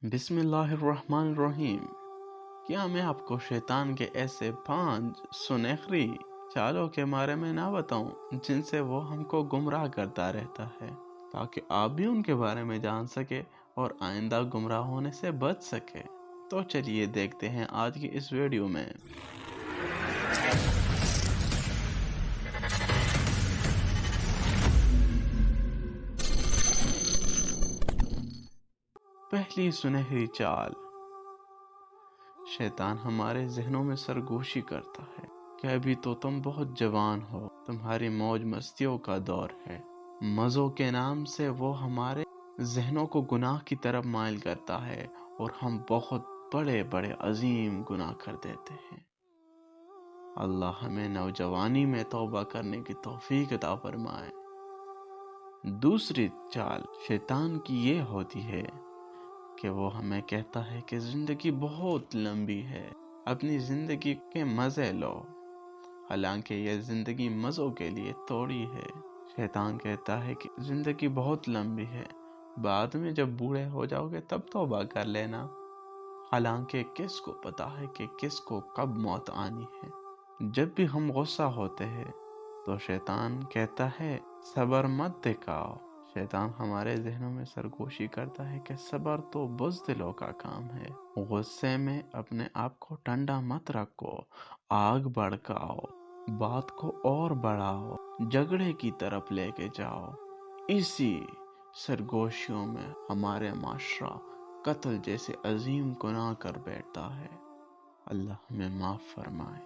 बिस्मिल्लाहिर्रहमानिर्रहीम। क्या मैं आपको शैतान के ऐसे 5 सुनहरी चालों के बारे में ना बताऊं जिनसे वो हमको गुमराह करता रहता है, ताकि आप भी उनके बारे में जान सके और आइंदा गुमराह होने से बच सके। तो चलिए देखते हैं आज की इस वीडियो में। पहली सुनहरी चाल। शैतान हमारे जहनों में सरगोशी करता है कि अभी तो तुम बहुत जवान हो, तुम्हारी मौज मस्तियों का दौर है। मज़ों के नाम से वो हमारे जहनों को गुनाह की तरफ माइल करता है और हम बहुत बड़े बड़े अजीम गुनाह कर देते हैं। अल्लाह हमें नौजवानी में तौबा करने की तौफीक अता फरमाए। दूसरी चाल शैतान की ये होती है कि वो हमें कहता है कि ज़िंदगी बहुत लंबी है, अपनी ज़िंदगी के मज़े लो, हालांकि ये ज़िंदगी मज़ों के लिए तोड़ी है। शैतान कहता है कि ज़िंदगी बहुत लंबी है, बाद में जब बूढ़े हो जाओगे तब तौबा कर लेना, हालांकि किसको पता है कि किसको कब मौत आनी है। जब भी हम गुस्सा होते हैं तो शैतान कहता है सब्र मत दिखाओ। शैतान हमारे जहनों में सरगोशी करता है कि सब्र तो बुज़दिलों का काम है। गुस्से में अपने आप को ठंडा मत रखो, आग भड़काओ, बात को और बढ़ाओ, झगड़े की तरफ लेके जाओ। इसी सरगोशियों में हमारे माशरा कत्ल जैसे अजीम गुनाह कर बैठता है। अल्लाह हमें माफ़ फरमाए।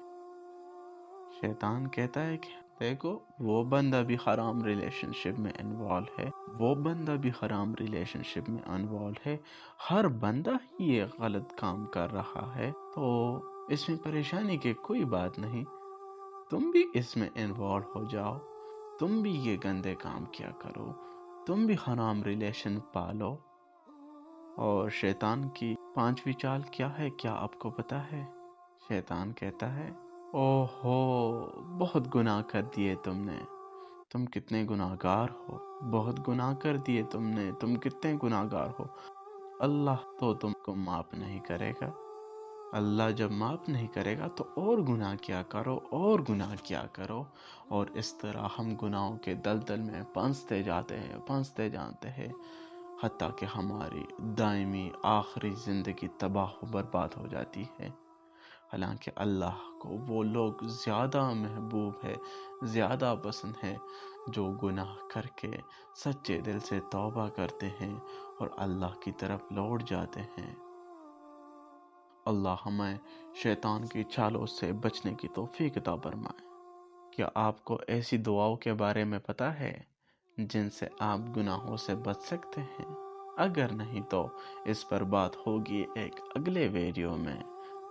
शैतान कहता है कि देखो वो बंदा भी हराम रिलेशनशिप में इन्वॉल्व है, वो बंदा भी हराम रिलेशनशिप में इन्वॉल्व है, हर बंदा ही ये गलत काम कर रहा है, तो इसमें परेशानी की कोई बात नहीं, तुम भी इसमें इन्वॉल्व हो जाओ, तुम भी ये गंदे काम किया करो, तुम भी हराम रिलेशन पालो। और शैतान की 5वीं चाल क्या है, क्या आपको पता है? शैतान कहता है ओहो बहुत गुनाह कर दिए तुमने, तुम कितने गुनाहगार हो, बहुत गुनाह कर दिए तुमने, तुम कितने गुनाहगार हो, अल्लाह तो तुमको माफ़ नहीं करेगा। अल्लाह जब माफ़ नहीं करेगा तो और गुनाह किया करो, और गुनाह किया करो, और इस तरह हम गुनाहों के दलदल में फंसते जाते हैं, हत्ता कि हमारी दायमी आखिरी ज़िंदगी तबाह बर्बाद हो जाती है। हालांकि अल्लाह को वो लोग ज़्यादा महबूब है, ज़्यादा पसंद है जो गुनाह करके सच्चे दिल से तौबा करते हैं और अल्लाह की तरफ लौट जाते हैं। अल्लाह हमें शैतान की चालों से बचने की तौफीक अता फरमाए। क्या आपको ऐसी दुआओं के बारे में पता है जिनसे आप गुनाहों से बच सकते हैं? अगर नहीं तो इस पर बात होगी एक अगले वीडियो में।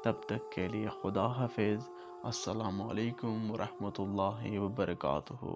तब तक के लिए खुदा हाफिज़। अस्सलामु अलैकुम वरहमतुल्लाहि वबरकातुहू।